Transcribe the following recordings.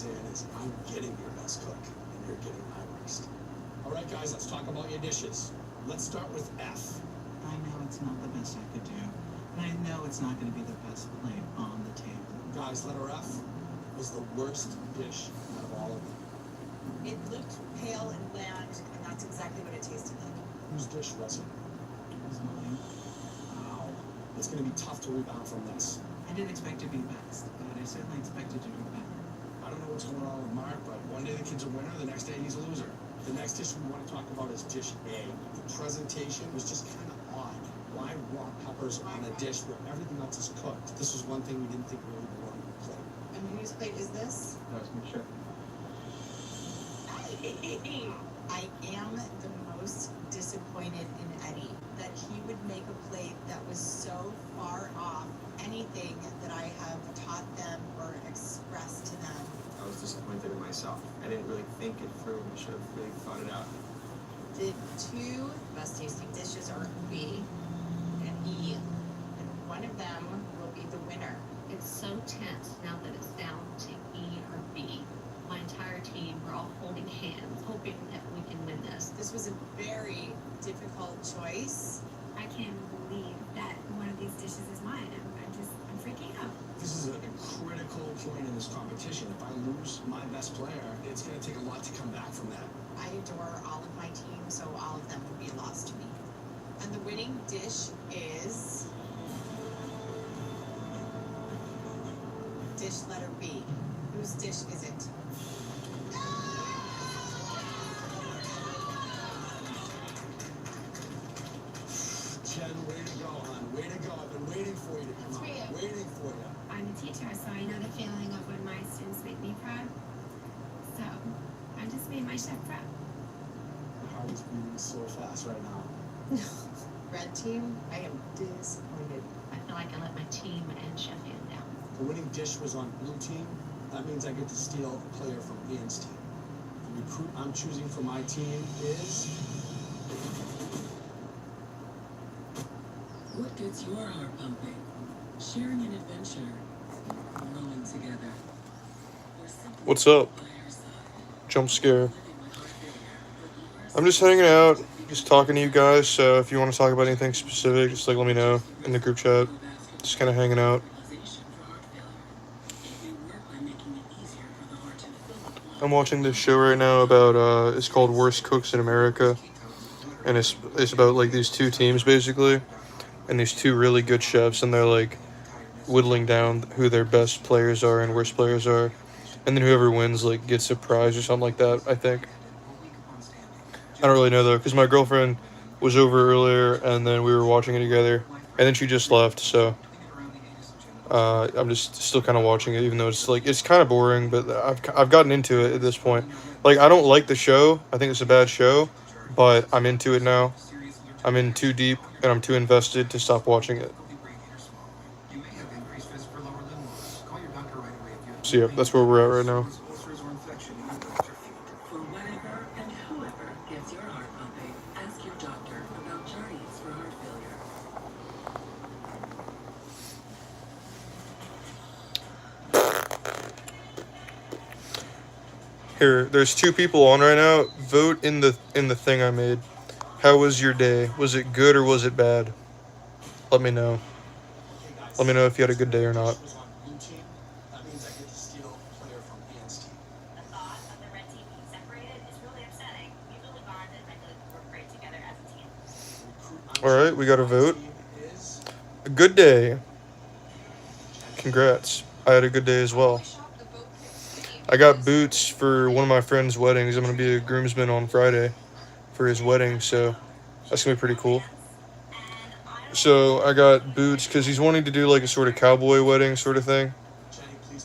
comes in is I'm getting your best cook, and you're getting my worst. All right, guys, let's talk about your dishes. Let's start with F. I know it's not the best I could do, and I know it's not going to be the best plate on the table. Guys, letter F was the worst dish out of all of them. It looked pale and bland, and that's exactly what it tasted like. Whose dish was it? It was mine. Wow. It's going to be tough to rebound from this. I didn't expect to be best, but I certainly expected to do better. I don't know what's going on with Mark, but one day the kid's a winner, the next day he's a loser. The next dish we want to talk about is dish A. The presentation was just kind of odd. Why raw peppers on a dish where everything else is cooked? This was one thing we didn't think really belonged on the plate. And whose plate is this? That was my chef. I am the most disappointed in Eddie that he would make a plate that was so far off anything that I have taught them or expressed to them. I was disappointed in myself. I didn't really think it through. I should have really thought it out. The two best tasting dishes are B and E, and one of them will be the winner. It's so tense now that it's down to E or B. My entire team, we're all holding hands, hoping that we can win this. This was a very difficult choice. I can't believe that one of these dishes is mine. I'm freaking out. This is a critical point in this competition. If I lose my best player, it's going to take a lot to come back from that. I adore all of my team, so all of them would be a loss to me. And the winning dish is dish letter B. Whose dish is it? Jen, way to go, hon. Way to go. I've been waiting for you to come out. Waiting for you. I'm a teacher, so I know the feeling of when my students make me proud. So, I just made my chef proud. My heart is beating so fast right now. Red team, I am disappointed. I feel like I let my team and Chef Ann down. The winning dish was on blue team. That means I get to steal a player from Ian's team. The recruit I'm choosing for my team is... What gets your heart pumping? Sharing an adventure, growing together. What's up? Jump scare. I'm just hanging out, just talking to you guys, so if you want to talk about anything specific, just let me know in the group chat. Just kind of hanging out. I'm watching this show right now about, it's called Worst Cooks in America, and it's about, like, these two teams, basically, and these two really good chefs, and they're, like, whittling down who their best players are and worst players are, and then whoever wins, like, gets a prize or something like that, I think. I don't really know, though, because my girlfriend was over earlier, and then we were watching it together, and then she just left, so I'm just still kind of watching it, even though it's, like, it's kind of boring, but I've gotten into it at this point. Like, I don't like the show. I think it's a bad show, but I'm into it now. I'm in too deep, and I'm too invested to stop watching it. So, yeah, that's where we're at right now. For whatever and whoever gets your heart pumping, ask your doctor about journeys for heart failure. Here, there's two people on right now. Vote in the thing I made. How was your day? Was it good or was it bad? Let me know. Let me know if you had a good day or not. That means I get to steal a player from Ian's team. The thought of the red team being separated is really upsetting. We really bonded and I feel like we work great together as a team. Alright, we got a vote. A good day. Congrats. I had a good day as well. I got boots for one of my friend's weddings. I'm going to be a groomsman on Friday for his wedding, so that's going to be pretty cool. So I got boots because he's wanting to do like a sort of cowboy wedding sort of thing,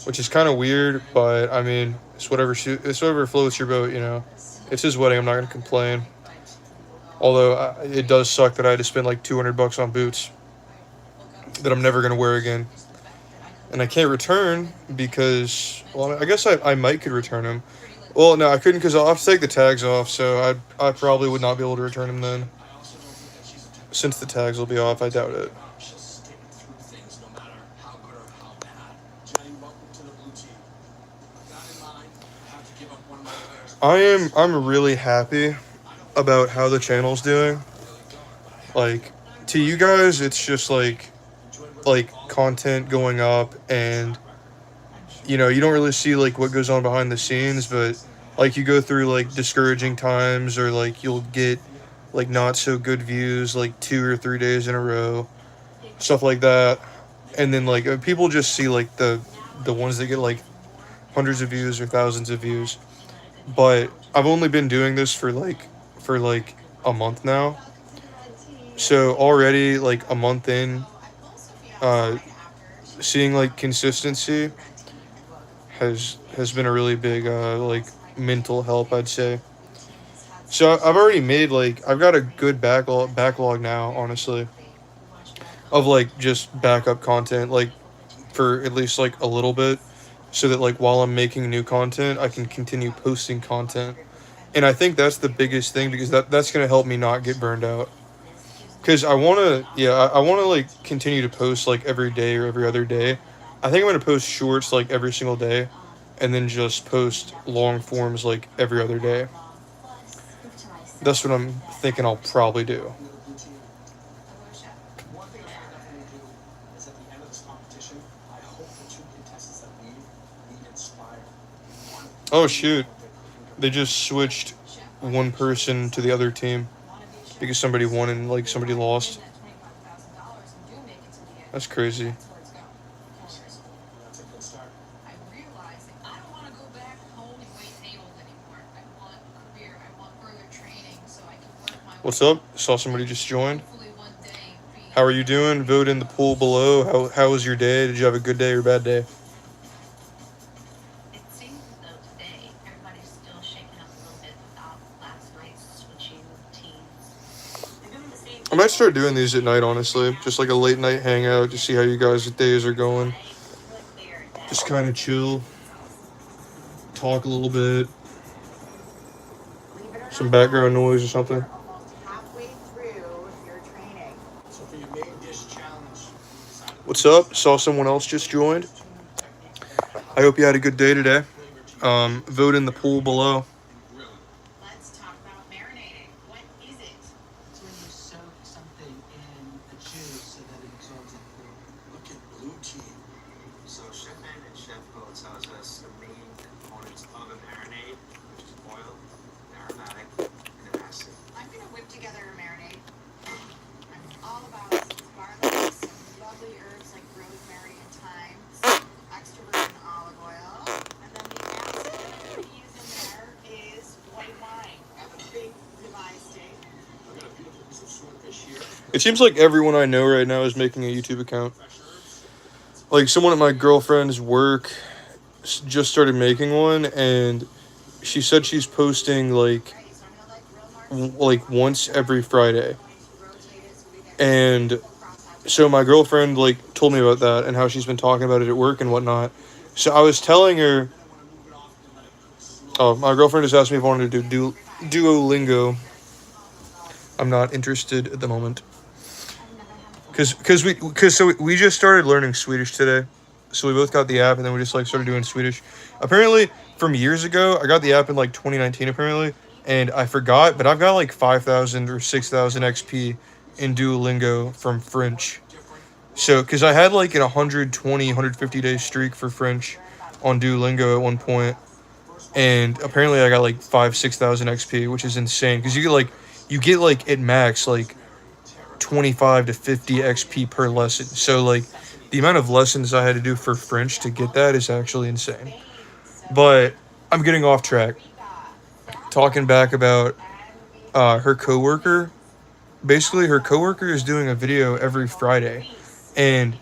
which is kind of weird, but I mean, it's whatever floats your boat, you know. It's his wedding. I'm not going to complain. Although it does suck that I had to spend like $200 on boots that I'm never going to wear again. And I can't return because, well, I guess I might could return them. Well, no, I couldn't because I'll have to take the tags off, so I probably would not be able to return them then. Since the tags will be off, I doubt it. I'm really happy about how the channel's doing. Like, to you guys, it's just like content going up, and you know, you don't really see like what goes on behind the scenes, but like you go through like discouraging times, or like you'll get like not so good views like 2 or 3 days in a row, stuff like that. And then like people just see like the ones that get like hundreds of views or thousands of views. But I've only been doing this for like a month now. So already like a month in, uh seeing like consistency has been a really big like mental help, I'd say. So I've already made like I've got a good backlog now, honestly, of like just backup content, like for at least like a little bit, so that like while I'm making new content, I can continue posting content. And I think that's the biggest thing, because that's gonna help me not get burned out. Because I wanna like continue to post like every day or every other day. I think I'm gonna post shorts like every single day, and then just post long forms like every other day. That's what I'm thinking I'll probably do. One thing I definitely do is at the end of this competition, I hope the two contestants that leave inspired. Oh shoot, they just switched one person to the other team because somebody won and like somebody lost. That's crazy. That's a good start. I realized that I don't want to go back home and wait tables anymore. I want a career. I want further training so I can work my way. What's up? Saw somebody just joined. Hopefully one day be How are you doing? Vote in the poll below. How was your day? Did you have a good day or bad day? It seems as though today everybody's still shaking up a little bit about last night's switching of teams. I might start doing these at night, honestly. Just like a late night hangout to see how you guys' days are going. Just kind of chill, talk a little bit, some background noise or something. Almost halfway through your training. So for your main dish challenge, What's up? Saw someone else just joined. I hope you had a good day today. Vote in the poll below. Let's talk about marinating. What is it? It's when you soak something in the juice so that it absorbs that flavor. look at blue team. So Chef Ed and Chef Bo tells us the main components of a marinade, which is oil, aromatic, and an acid. I'm gonna whip together a marinade. I'm all about some garlic, some lovely herbs like rosemary and thyme, some extra virgin olive oil, and then the acid that I'm gonna use in there is white wine. I have a big ribeye steak. I've got a beautiful piece of swordfish here. It seems like everyone I know right now is making a YouTube account. Like someone at my girlfriend's work just started making one, and she said she's posting like Right, so I'm gonna like grill martini. once every Friday. Rotate it so we get And crosshatch. so my girlfriend like told me about that and how she's been talking about it at work and whatnot. So I was telling her, oh, my girlfriend just asked me if I wanted to do Duolingo. I'm not interested at the moment. Cause we just started learning Swedish today. So we both got the app, and then we just like started doing Swedish. Apparently, from years ago, I got the app in like 2019 apparently, and I forgot, but I've got like 5,000 or 6,000 XP in Duolingo from French. So, because I had like an 120, 150 day streak for French on Duolingo at one point, and apparently I got like 6,000 XP, which is insane. Because you get like at max like 25 to 50 XP per lesson. So like the amount of lessons I had to do for French to get that is actually insane. But I'm getting off track. Talking back about her coworker. Basically, her coworker is doing a video every Friday, and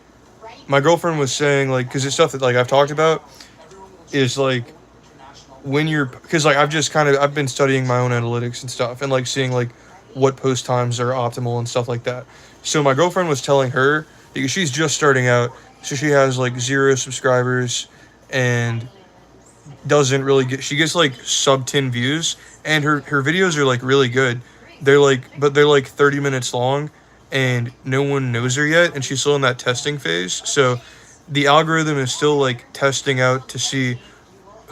my girlfriend was saying like, because it's stuff that like I've talked about, is like when you're, because like I've been studying my own analytics and stuff, and like seeing like what post times are optimal and stuff like that. So my girlfriend was telling her, because she's just starting out, so she has like 0 subscribers and doesn't really she gets like sub 10 views, and her videos are like really good. They're like 30 minutes long, and no one knows her yet, and she's still in that testing phase. So the algorithm is still like testing out to see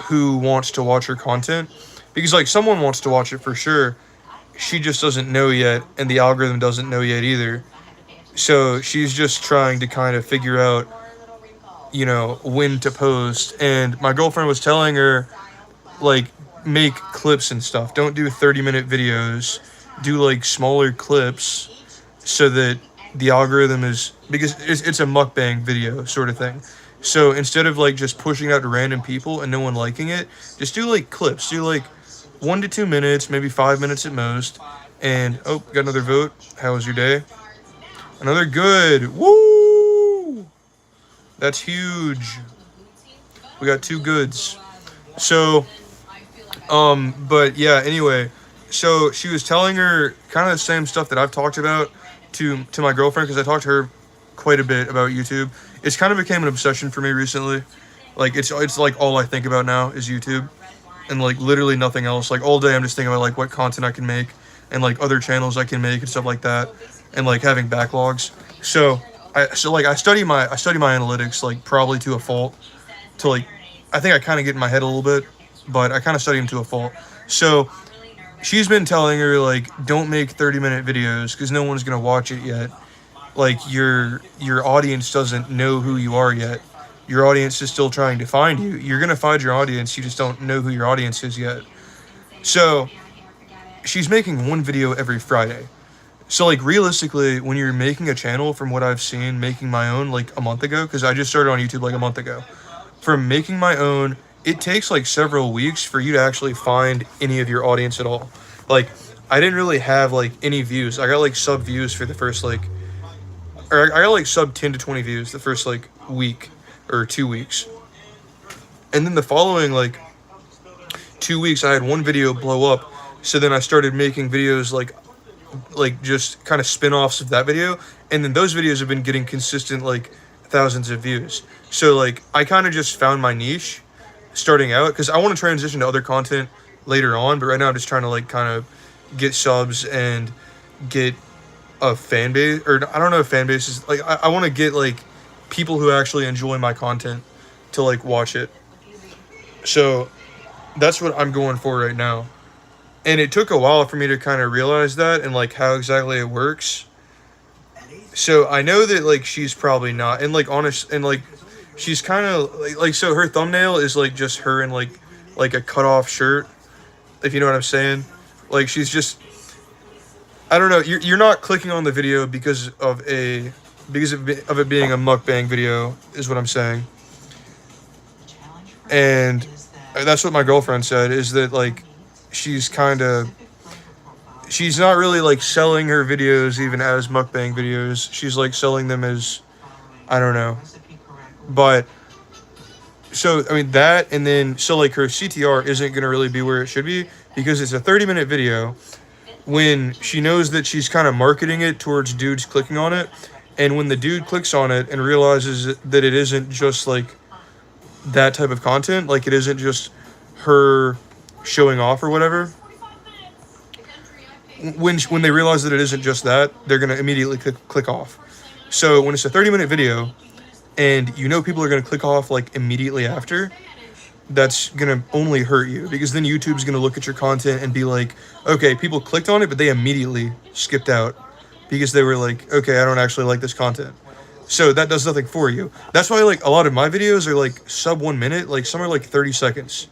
who wants to watch her content, because like someone wants to watch it for sure. She just doesn't know yet, and the algorithm doesn't know yet either. So she's just trying to kind of figure out, you know, when to post. And my girlfriend was telling her, like, make clips and stuff. Don't do 30-minute videos. Do like smaller clips so that the algorithm is, because it's a mukbang video sort of thing. So instead of like just pushing out to random people and no one liking it, just do like clips. Do like 1 to 2 minutes, maybe 5 minutes at most. And oh, got another vote. How was your day? Another good. Woo! That's huge. We got 2 goods. So, but yeah, anyway, so she was telling her kind of the same stuff that I've talked about to my girlfriend, because I talked to her quite a bit about YouTube. It's kind of became an obsession for me recently. Like it's like all I think about now is YouTube, and like literally nothing else. Like all day I'm just thinking about like what content I can make and like other channels I can make and stuff like that, and like having backlogs. So I study my analytics like probably to a fault. To like, I think I kind of get in my head a little bit, but I kind of study them to a fault. So she's been telling her like, don't make 30-minute videos because no one's gonna watch it yet. Like your audience doesn't know who you are yet. Your audience is still trying to find you. You're gonna find your audience. You just don't know who your audience is yet. So she's making 1 video every Friday. So like realistically, when you're making a channel, from what I've seen, making my own like a month ago, because I just started on YouTube like a month ago. From making my own, it takes like several weeks for you to actually find any of your audience at all. Like I didn't really have like any views. I got like sub views for the first like, or I got like sub 10 to 20 views the first like week or 2 weeks. And then the following like 2 weeks, I had 1 video blow up. So then I started making videos like just kind of spin-offs of that video. And then those videos have been getting consistent like thousands of views. So like I kind of just found my niche starting out, because I want to transition to other content later on. But right now I'm just trying to like kind of get subs and get a fan base, or I don't know if fan base is like, I want to get like people who actually enjoy my content to like watch it. So that's what I'm going for right now. And it took a while for me to kind of realize that and like how exactly it works. So I know that like she's probably not, and like honest, and like she's kind of like so her thumbnail is like just her in like a cut off shirt, if you know what I'm saying. Like she's just, I don't know, you're not clicking on the video because of it being a mukbang video, is what I'm saying. And that's what my girlfriend said, is that like she's not really like selling her videos even as mukbang videos. She's like selling them as, I don't know. But so I mean that, and then so like her CTR isn't gonna really be where it should be, because it's a 30-minute video when she knows that she's kind of marketing it towards dudes clicking on it. And when the dude clicks on it and realizes that it isn't just like that type of content, like it isn't just her showing off or whatever, when they realize that it isn't just that, they're going to immediately click off. So when it's a 30-minute video and you know people are going to click off like immediately after, that's going to only hurt you, because then YouTube's going to look at your content and be like, okay, people clicked on it, but they immediately skipped out because they were like, okay, I don't actually like this content. So that does nothing for you. That's why like a lot of my videos are like sub 1 minute, like some are like 30 seconds.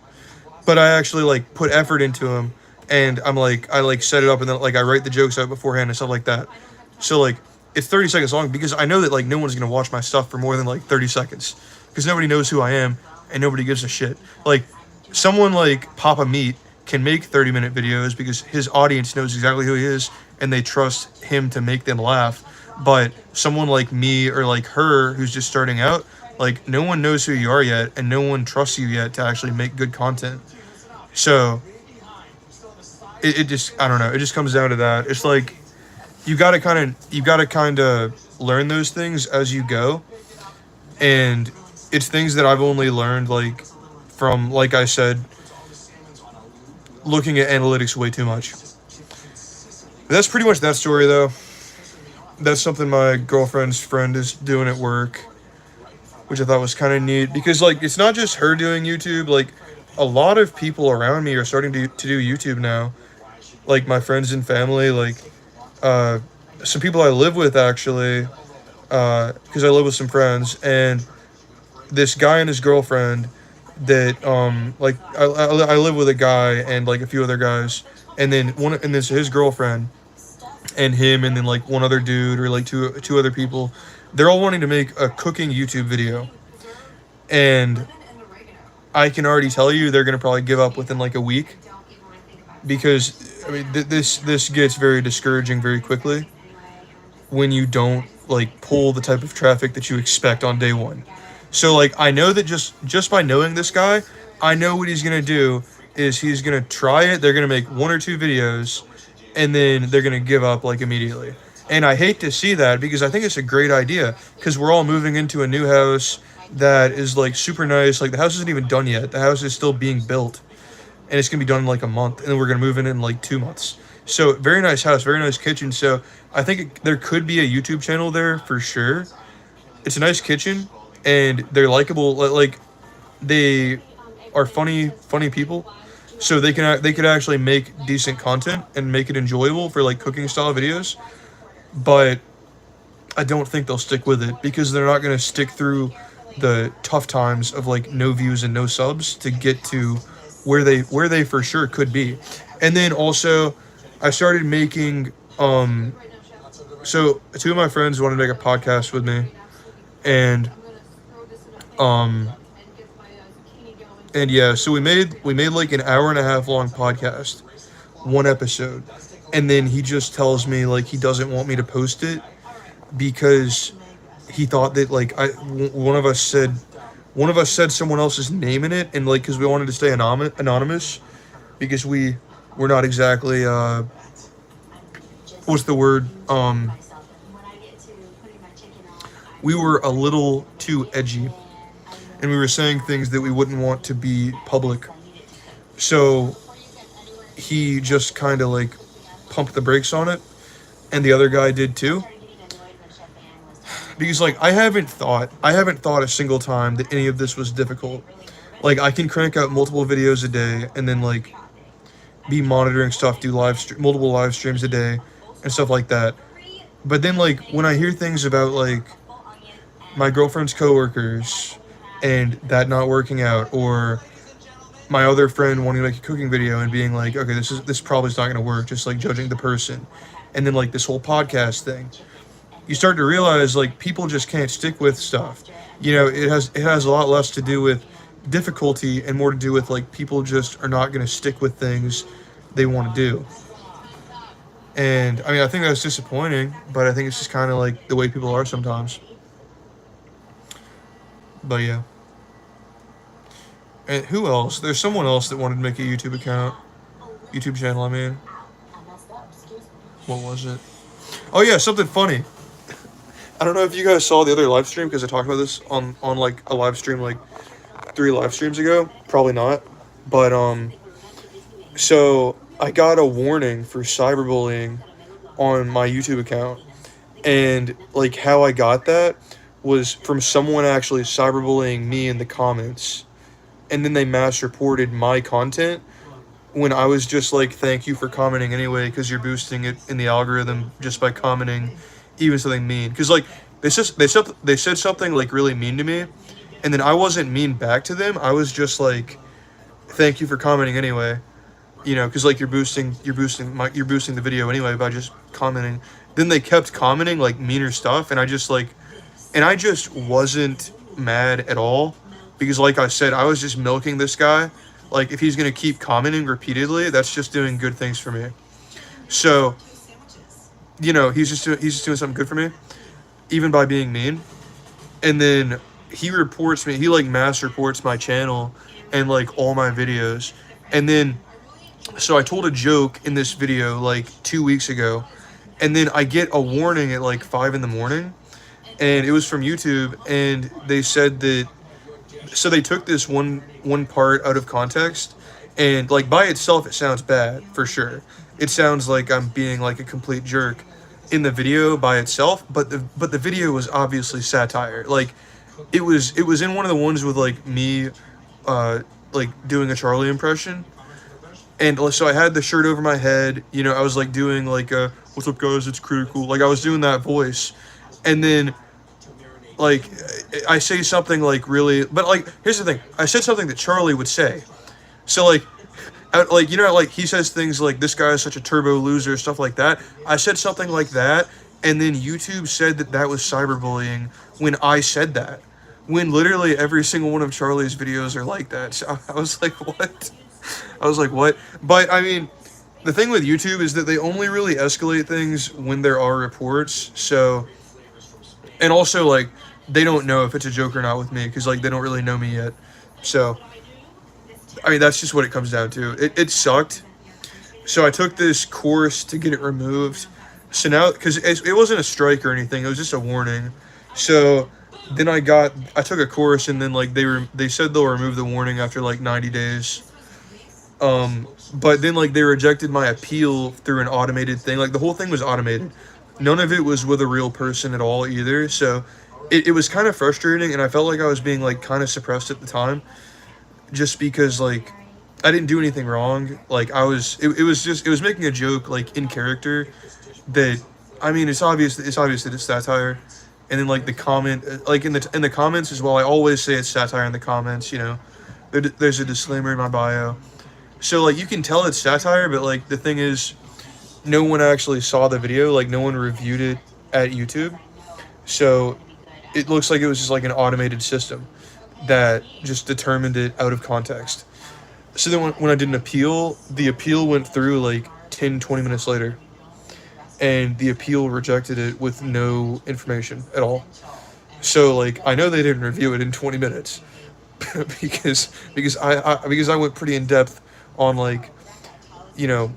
But I actually like put effort into them, and I like set it up, and then like I write the jokes out beforehand and stuff like that. So like it's 30 seconds long, because I know that like no one's gonna watch my stuff for more than like 30 seconds, because nobody knows who I am and nobody gives a shit. Like someone like Papa Meat can make 30-minute videos because his audience knows exactly who he is and they trust him to make them laugh. But someone like me or like her who's just starting out, like no one knows who you are yet, and no one trusts you yet to actually make good content. So it just, I don't know, it just comes down to that. It's like you gotta kind of learn those things as you go, and it's things that I've only learned like from, like I said, looking at analytics way too much. But that's pretty much that story though. That's something my girlfriend's friend is doing at work, which I thought was kind of neat, because like it's not just her doing YouTube. Like a lot of people around me are starting to do YouTube now. Like my friends and family, like some people I live with actually, because I live with some friends, and this guy and his girlfriend that like I live with a guy and like a few other guys, and then this his girlfriend and him, and then like one other dude or like two other people. They're all wanting to make a cooking YouTube video, and I can already tell you they're gonna probably give up within like a week, because I mean this gets very discouraging very quickly when you don't like pull the type of traffic that you expect on day one. So like I know that just by knowing this guy, I know what he's gonna do is he's gonna try it. They're gonna make one or two videos, and then they're gonna give up like immediately. And I hate to see that because I think it's a great idea, because we're all moving into a new house that is like super nice. Like the house isn't even done yet. The house is still being built, and it's gonna be done in like a month, and then we're gonna move in like 2 months. So very nice house, very nice kitchen. So I think there could be a YouTube channel there for sure. It's a nice kitchen, and they're likable. Like they are funny people, so they could actually make decent content and make it enjoyable for like cooking style videos. But I don't think they'll stick with it, because they're not gonna stick through the tough times of like no views and no subs to get to where they for sure could be. And then also I started making so two of my friends wanted to make a podcast with me, and yeah, so we made like an hour and a half long podcast, one episode, and then he just tells me like he doesn't want me to post it because he thought that like one of us said someone else's name in it, and like because we wanted to stay anonymous because we're not exactly what's the word, we were a little too edgy, and we were saying things that we wouldn't want to be public. So he just kind of like pumped the brakes on it, and the other guy did too. Because like I haven't thought a single time that any of this was difficult. Like I can crank out multiple videos a day, and then like be monitoring stuff, do multiple live streams a day and stuff like that. But then like when I hear things about like my girlfriend's coworkers and that not working out, or my other friend wanting to make a cooking video and being like, okay, this probably is not going to work, just like judging the person, and then like this whole podcast thing, you start to realize like people just can't stick with stuff. You know, it has a lot less to do with difficulty and more to do with like people just are not going to stick with things they want to do. And I mean, I think that's disappointing, but I think it's just kind of like the way people are sometimes. But yeah. And who else? There's someone else that wanted to make a YouTube channel, I mean. What was it? Oh yeah, something funny. I don't know if you guys saw the other live stream, because I talked about this on like a live stream like 3 live streams ago. Probably not. But so I got a warning for cyberbullying on my YouTube account. And like how I got that was from someone actually cyberbullying me in the comments. And then they mass reported my content when I was just like, thank you for commenting anyway, because you're boosting it in the algorithm just by commenting even something mean. Because like they said something like really mean to me, and then I wasn't mean back to them. I was just like, thank you for commenting anyway, you know, because like you're boosting the video anyway by just commenting. Then they kept commenting like meaner stuff, and I just wasn't mad at all, because like I said, I was just milking this guy. Like if he's gonna keep commenting repeatedly, that's just doing good things for me. So, you know, he's just doing something good for me, even by being mean. And then he reports me. He like mass reports my channel and like all my videos. And then, so I told a joke in this video like 2 weeks ago, and then I get a warning at like 5 in the morning, and it was from YouTube, and they said that. So they took this one part out of context, and like by itself it sounds bad for sure. It sounds like I'm being like a complete jerk in the video by itself, but the video was obviously satire. Like it was in one of the ones with like me like doing a Charlie impression. And so I had the shirt over my head, you know, I was like doing like a, what's up guys, it's critical. Like I was doing that voice. And then like I say something like really, but like here's the thing. I said something that Charlie would say. So like like, you know, like he says things like this guy is such a turbo loser, stuff like that. I said something like that, and then YouTube said that that was cyberbullying when I said that. When literally every single one of Charlie's videos are like that. So I was like, what? I was like, what? But I mean, the thing with YouTube is that they only really escalate things when there are reports. So, and also like they don't know if it's a joke or not with me because like they don't really know me yet. So, I mean, that's just what it comes down to. It sucked. So I took this course to get it removed. So now, because it wasn't a strike or anything, it was just a warning. So then I took a course, and then like they said they'll remove the warning after like 90 days. But then like they rejected my appeal through an automated thing. Like the whole thing was automated. None of it was with a real person at all either. So it was kind of frustrating, and I felt like I was being like kind of suppressed at the time. Just because like I didn't do anything wrong. Like it was making a joke like in character that, I mean, it's obvious that it's satire. And then like the comment, like in the comments as well, I always say it's satire in the comments, you know. There's a disclaimer in my bio. So like you can tell it's satire, but like the thing is no one actually saw the video, like no one reviewed it at YouTube. So it looks like it was just like an automated system that just determined it out of context. So then when I did an appeal, the appeal went through like 10-20 minutes later, and the appeal rejected it with no information at all. So like I know they didn't review it in 20 minutes because I went pretty in depth on like, you know,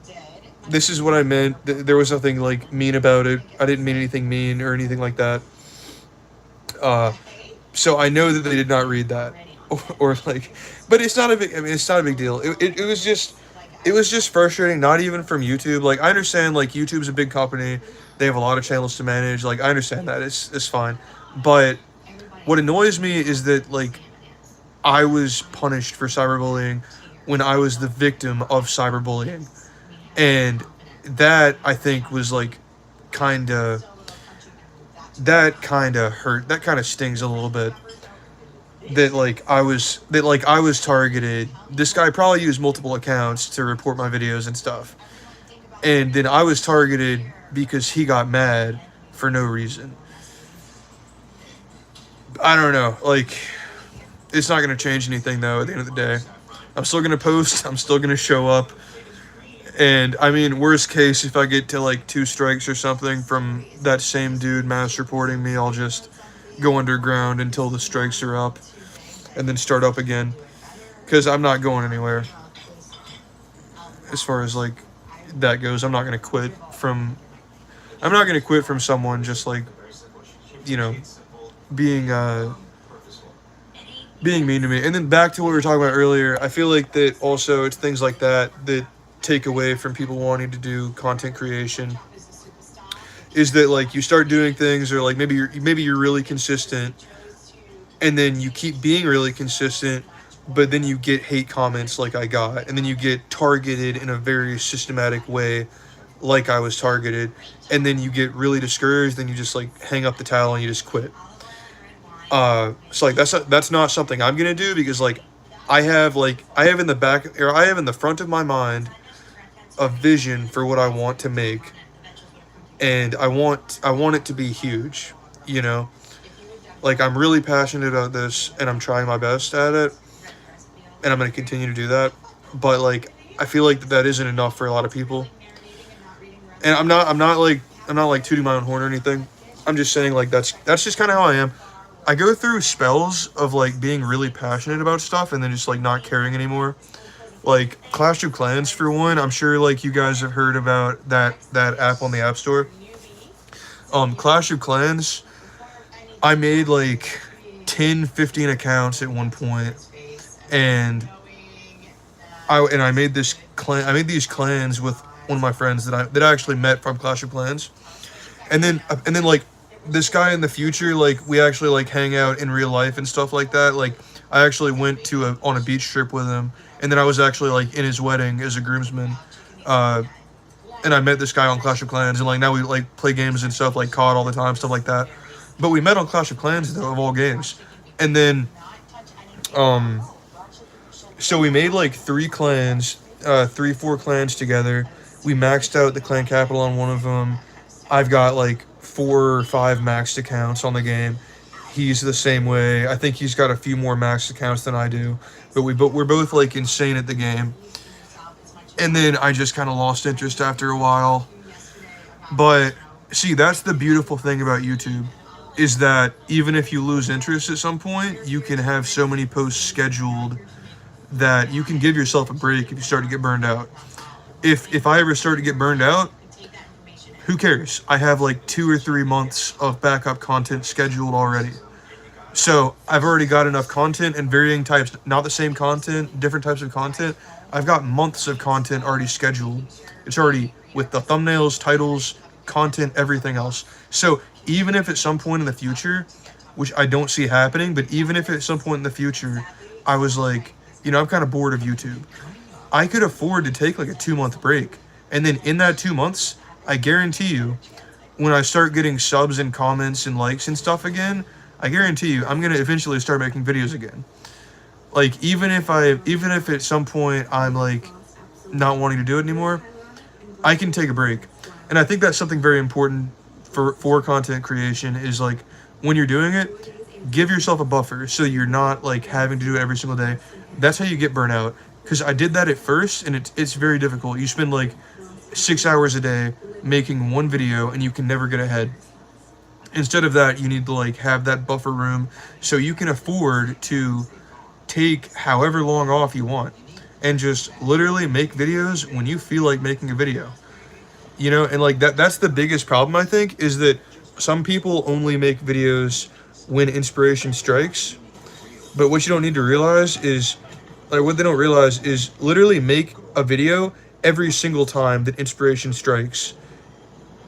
this is what I meant. There was nothing like mean about it. I didn't mean anything mean or anything like that. So I know that they did not read that, or like, but it's not a big. I mean, it's not a big deal. It was just frustrating. Not even from YouTube. Like I understand, like YouTube's a big company. They have a lot of channels to manage. Like I understand that. It's fine. But what annoys me is that like I was punished for cyberbullying when I was the victim of cyberbullying, and that I think was like kinda. That kind of hurt. That kind of stings a little bit. That I was targeted. This guy probably used multiple accounts to report my videos and stuff. And then I was targeted because he got mad for no reason. I don't know. Like, it's not going to change anything though at the end of the day. I'm still going to post. I'm still going to show up. And I mean, worst case, if I get to like 2 strikes or something from that same dude mass reporting me, I'll just go underground until the strikes are up and then start up again. Because I'm not going anywhere. As far as like that goes, I'm not going to quit from someone just like, you know, being mean to me. And then back to what we were talking about earlier, I feel like that also it's things like that take away from people wanting to do content creation, is that like you start doing things, or like maybe you're really consistent, and then you keep being really consistent, but then you get hate comments like I got, and then you get targeted in a very systematic way like I was targeted, and then you get really discouraged, then you just like hang up the towel and you just quit. So like that's not something I'm gonna do, because like I have in the front of my mind a vision for what I want to make, and I want it to be huge, you know. Like I'm really passionate about this, and I'm trying my best at it, and I'm going to continue to do that. But like I feel like that isn't enough for a lot of people. And I'm not like tooting my own horn or anything. I'm just saying like that's just kind of how I am. I go through spells of like being really passionate about stuff and then just like not caring anymore. Like Clash of Clans for one, I'm sure like you guys have heard about that app on the App Store. Clash of Clans, I made like 10-15 accounts at one point, and I made these clans with one of my friends that I actually met from Clash of Clans. And then like this guy in the future, like we actually like hang out in real life and stuff like that. Like I actually went to on a beach trip with him, and then I was actually like in his wedding as a groomsman. And I met this guy on Clash of Clans, and like now we like play games and stuff like COD all the time, stuff like that. But we met on Clash of Clans though, of all games. And then so we made like 4 clans together. We maxed out the clan capital on one of them. I've got like 4 or 5 maxed accounts on the game. He's the same way. I think he's got a few more maxed accounts than I do. But we're both like insane at the game. And then I just kind of lost interest after a while. But see, that's the beautiful thing about YouTube, is that even if you lose interest at some point, you can have so many posts scheduled that you can give yourself a break if you start to get burned out. If I ever start to get burned out, who cares? I have like 2 or 3 months of backup content scheduled already. So I've already got enough content and varying types, not the same content, different types of content. I've got months of content already scheduled. It's already with the thumbnails, titles, content, everything else. So even if at some point in the future, which I don't see happening, but even if at some point in the future, I was like, you know, I'm kind of bored of YouTube, I could afford to take like a 2-month break. And then in that 2 months, I guarantee you, when I start getting subs and comments and likes and stuff again, I guarantee you, I'm going to eventually start making videos again. Like, even if at some point I'm like not wanting to do it anymore, I can take a break. And I think that's something very important for content creation, is like, when you're doing it, give yourself a buffer so you're not like having to do it every single day. That's how you get burnt out. Because I did that at first, and it's very difficult. You spend like 6 hours a day making one video, and you can never get ahead. Instead of that, you need to like have that buffer room so you can afford to take however long off you want and just literally make videos when you feel like making a video. You know, and like that's the biggest problem, I think, is that some people only make videos when inspiration strikes. But what you don't need to realize is, like, what they don't realize is literally make a video every single time that inspiration strikes,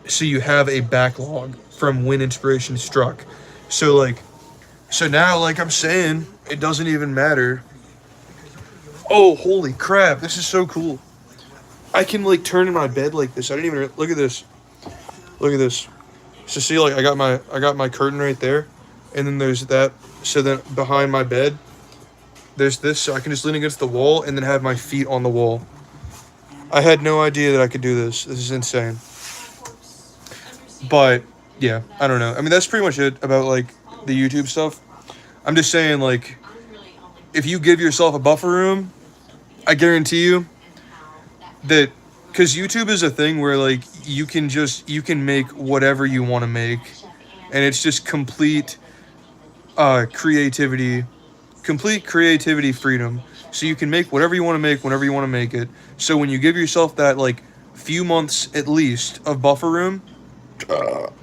so you have a backlog from when inspiration struck. So now, like I'm saying, it doesn't even matter. Oh, holy crap, this is so cool. I can like turn in my bed like this. I didn't even look at this. Look at this. So see, like I got my curtain right there, and then there's that. So then behind my bed, there's this, so I can just lean against the wall and then have my feet on the wall. I had no idea that I could do this. This is insane. But yeah, I don't know. I mean, that's pretty much it about like the YouTube stuff. I'm just saying, like, if you give yourself a buffer room, I guarantee you that, because YouTube is a thing where like you can make whatever you want to make, and it's just complete creativity freedom. So you can make whatever you want to make whenever you want to make it. So when you give yourself that like few months at least of buffer room, that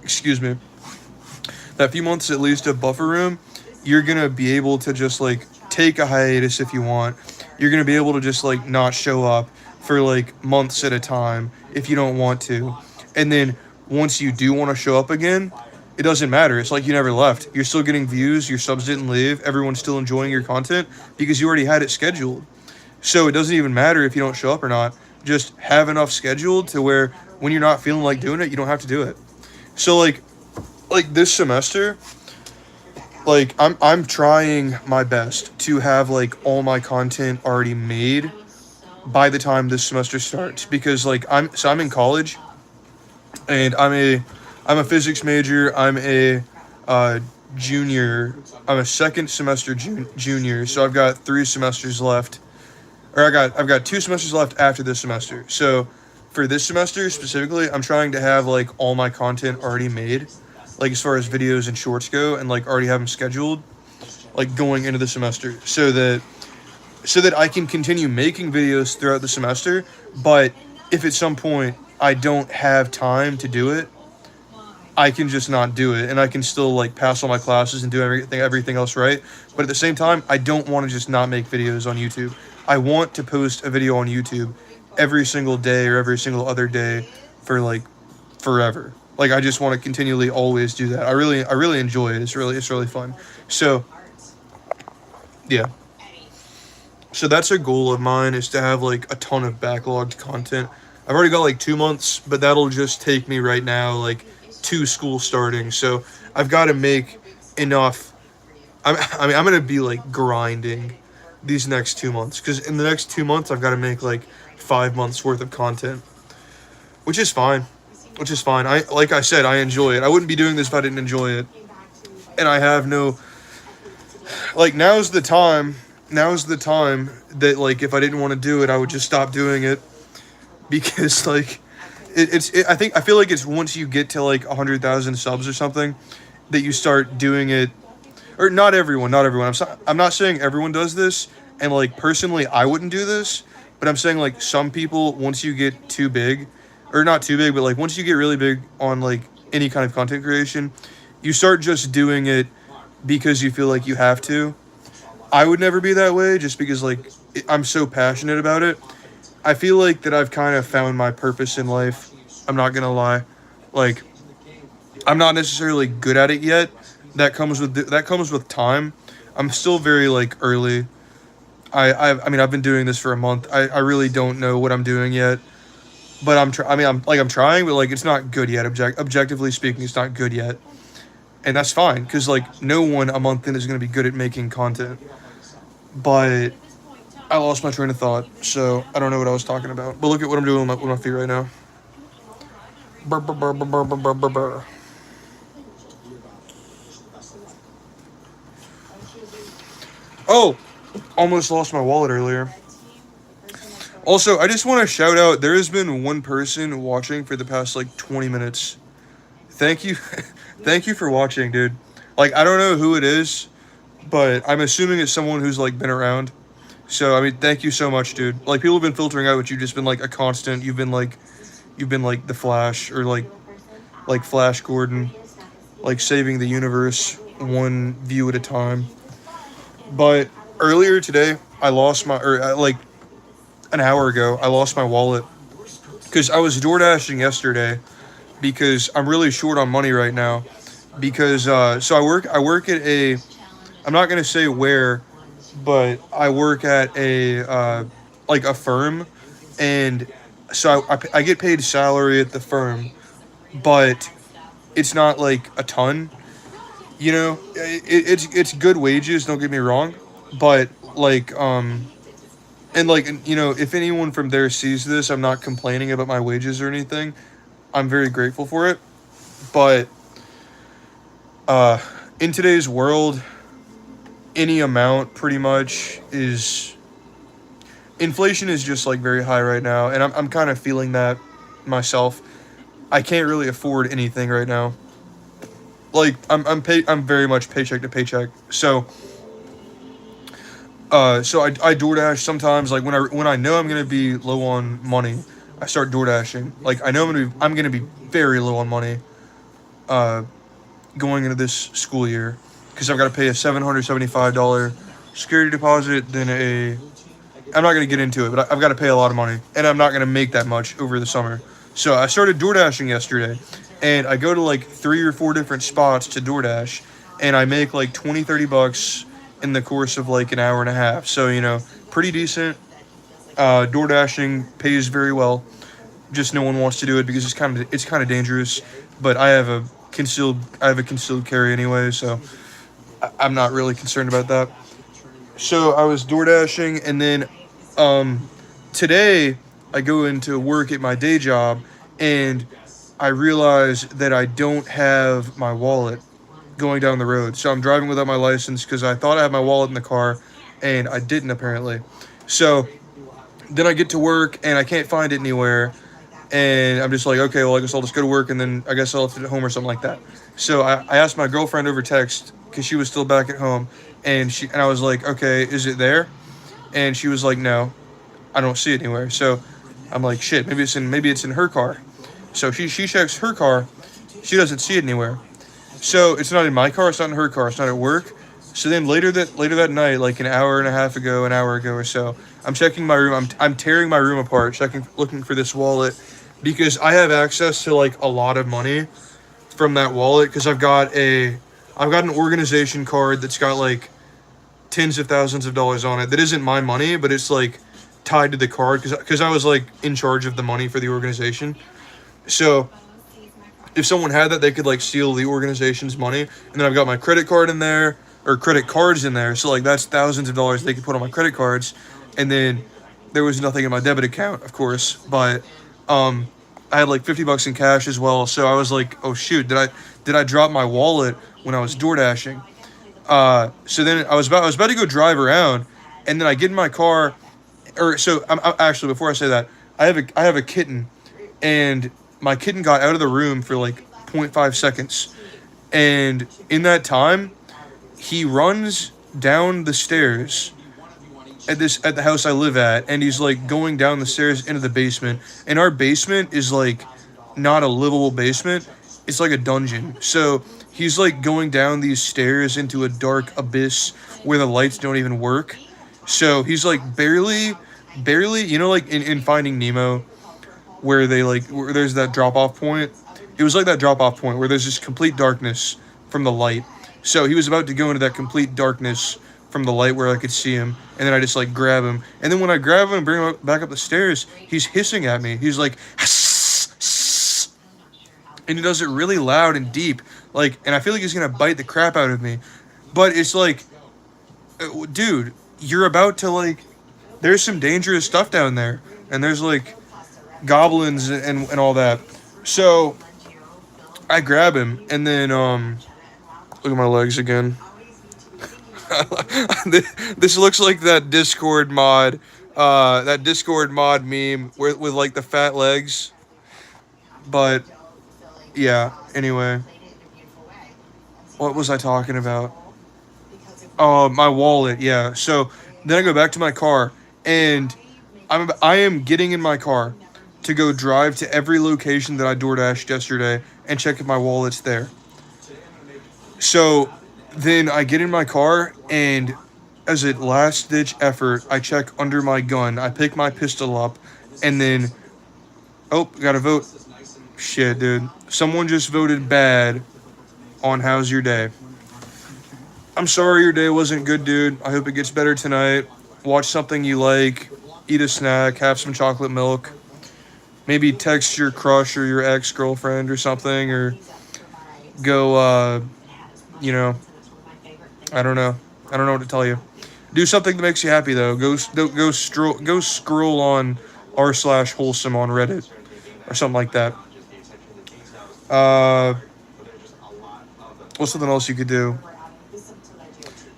few months at least of buffer room, you're gonna be able to just like take a hiatus if you want. You're gonna be able to just like not show up for like months at a time if you don't want to. And then once you do want to show up again, it doesn't matter. It's like you never left. You're still getting views. Your subs didn't leave. Everyone's still enjoying your content because you already had it scheduled. So it doesn't even matter if you don't show up or not. Just have enough scheduled to where when you're not feeling like doing it, you don't have to do it. So like this semester, like I'm trying my best to have like all my content already made by the time this semester starts, because like I'm in college, and I'm a physics major. I'm a junior. I'm a second semester junior, so I've got 3 semesters left. Or I've got 2 semesters left after this semester. So for this semester specifically, I'm trying to have like all my content already made, like as far as videos and shorts go, and like already have them scheduled, like going into the semester, so that I can continue making videos throughout the semester. But if at some point I don't have time to do it, I can just not do it, and I can still like pass all my classes and do everything else right. But at the same time, I don't want to just not make videos on YouTube. I want to post a video on YouTube every single day or every single other day for like forever. Like I just want to continually always do that. I really enjoy it. It's really fun. So Yeah. Eddie. So that's a goal of mine, is to have like a ton of backlogged content. I've already got like 2 months, but that'll just take me right now like to school starting. So I've got to make enough. I mean, I'm gonna be like grinding these next 2 months, because in the next 2 months I've got to make like 5 months worth of content, which is fine. Which is fine. Like I said, I enjoy it. I wouldn't be doing this if I didn't enjoy it. And I have no, like, now's the time that, like, if I didn't want to do it, I would just stop doing it, because like I feel like it's once you get to like 100,000 subs or something that you start doing it. Or not everyone. I'm not saying everyone does this, and like personally I wouldn't do this, but I'm saying like some people, once you get too big, or not too big, but like once you get really big on like any kind of content creation, you start just doing it because you feel like you have to. I would never be that way, just because like I'm so passionate about it. I feel like that I've kind of found my purpose in life. I'm not gonna lie, like I'm not necessarily good at it yet. That comes with time. I'm still very like early. I mean I've been doing this for a month. I really don't know what I'm doing yet, but I'm trying, but like it's not good yet. Objectively speaking, it's not good yet, and that's fine, because like no one a month in is gonna be good at making content. But I lost my train of thought, so I don't know what I was talking about. But look at what I'm doing with my feet right now. Brr, brr, brr, brr, brr, brr, brr, brr. Oh, almost lost my wallet earlier. Also, I just want to shout out, there has been one person watching for the past like 20 minutes. Thank you. Thank you for watching, dude. Like, I don't know who it is, but I'm assuming it's someone who's like been around. So, I mean, thank you so much, dude. Like, people have been filtering out, but you've just been like a constant. You've been like the Flash, or like Flash Gordon, like saving the universe one view at a time. But earlier today, I lost like an hour ago, I lost my wallet, because I was door dashing yesterday, because I'm really short on money right now, because so I work at a, I'm not gonna say where, but I work at a like a firm, and so I get paid salary at the firm, but it's not like a ton, you know. It's good wages, don't get me wrong, but like and like, you know, if anyone from there sees this, I'm not complaining about my wages or anything. I'm very grateful for it. But in today's world, any amount pretty much is, inflation is just like very high right now, and I'm kind of feeling that myself. I can't really afford anything right now. Like I'm very much paycheck to paycheck. So I DoorDash sometimes, like when I know I'm gonna be low on money, I start DoorDashing. Like I know I'm gonna be very low on money going into this school year, because I've got to pay a $775 security deposit, then I'm not gonna get into it, but I've got to pay a lot of money, and I'm not gonna make that much over the summer. So I started DoorDashing yesterday, and I go to like 3 or 4 different spots to DoorDash, and I make like $20-30 in the course of like an hour and a half. So, you know, pretty decent. Door dashing pays very well. Just no one wants to do it because it's kind of dangerous. But I have a concealed carry anyway, so I'm not really concerned about that. So I was door dashing, and then today I go into work at my day job, and I realize that I don't have my wallet going down the road. So I'm driving without my license, because I thought I had my wallet in the car, and I didn't apparently. So then I get to work, and I can't find it anywhere, and I'm just like, okay, well, I guess I'll just go to work, and then I guess I'll left it at home or something like that. So I asked my girlfriend over text, because she was still back at home, and I was like, okay, is it there? And she was like, no, I don't see it anywhere. So I'm like, shit, maybe it's in her car. So she checks her car, she doesn't see it anywhere. So it's not in my car, it's not in her car, it's not at work. So then later that night, like an hour ago or so, I'm checking my room. I'm tearing my room apart, looking for this wallet, because I have access to like a lot of money from that wallet, because I've got an organization card that's got like tens of thousands of dollars on it that isn't my money, but it's like tied to the card because I was like in charge of the money for the organization. So if someone had that, they could like steal the organization's money, and then I've got my credit card in there or credit cards in there. So like that's thousands of dollars they could put on my credit cards, and then there was nothing in my debit account, of course, but I had like $50 in cash as well. So I was like, oh shoot, did I drop my wallet when I was door dashing? So then I was about to go drive around, and then I get in my car, or so I'm actually, before I say that, I have a kitten, and my kitten got out of the room for like 0.5 seconds, and in that time, he runs down the stairs at the house I live at, and he's like going down the stairs into the basement, and our basement is like not a livable basement, it's like a dungeon. So he's like going down these stairs into a dark abyss where the lights don't even work. So he's like barely, you know, like in Finding Nemo, where where there's that drop off point. It was like that drop off point where there's just complete darkness from the light. So he was about to go into that complete darkness from the light where I could see him, and then I just like grab him, and then when I grab him and bring him back up the stairs, he's hissing at me. He's like, and he does it really loud and deep, like, and I feel like he's gonna bite the crap out of me, but it's like, dude, you're about to like, there's some dangerous stuff down there, and there's like goblins and all that. So I grab him, and then look at my legs again. This looks like that Discord mod meme with like the fat legs. But yeah, anyway, what was I talking about? Oh, my wallet. Yeah. So then I go back to my car, and I am getting in my car to go drive to every location that I DoorDashed yesterday and check if my wallet's there. So then I get in my car, and as a last-ditch effort, I check under my gun. I pick my pistol up, and then, oh, gotta vote. Shit, dude. Someone just voted bad on How's Your Day. I'm sorry your day wasn't good, dude. I hope it gets better tonight. Watch something you like. Eat a snack. Have some chocolate milk. Maybe text your crush or your ex-girlfriend or something, or go, you know, I don't know what to tell you. Do something that makes you happy though. Go scroll on r/wholesome on Reddit or something like that. What's something else you could do?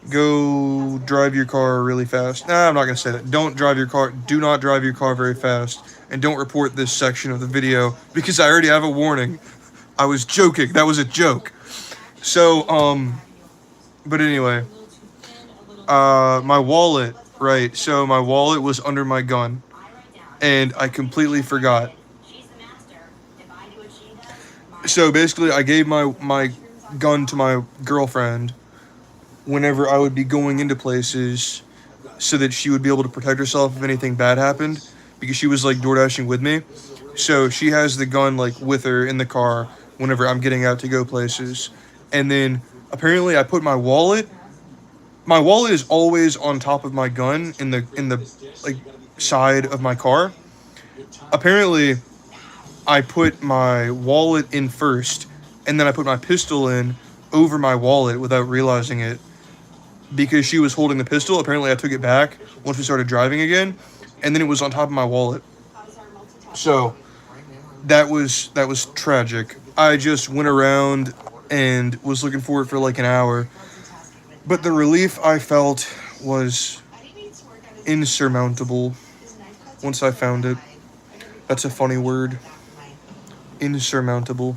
Go drive your car really fast. Nah, I'm not gonna say that. Don't drive your car. Do not drive your car very fast, and don't report this section of the video because I already have a warning. I was joking. That was a joke. So but anyway, my wallet, right? So my wallet was under my gun, and I completely forgot. So basically, I gave my gun to my girlfriend whenever I would be going into places, so that she would be able to protect herself if anything bad happened, because she was like DoorDashing with me. So she has the gun like with her in the car whenever I'm getting out to go places. And then apparently I put my wallet is always on top of my gun in the like side of my car. Apparently I put my wallet in first, and then I put my pistol in over my wallet without realizing it, because she was holding the pistol. Apparently I took it back once we started driving again, and then it was on top of my wallet. So that was tragic. I just went around and was looking for it for like an hour, but the relief I felt was insurmountable once I found it. That's a funny word. Insurmountable.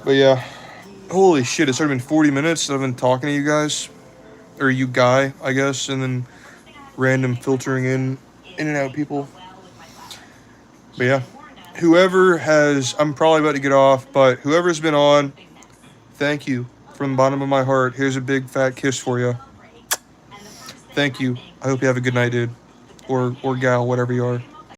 But yeah, holy shit, it's already been 40 minutes that I've been talking to you guys, or you guy, I guess, and then random filtering in and out people. But yeah, I'm probably about to get off, but whoever's been on, thank you from the bottom of my heart. Here's a big fat kiss for you. Thank you. I hope you have a good night, dude, or gal, whatever you are.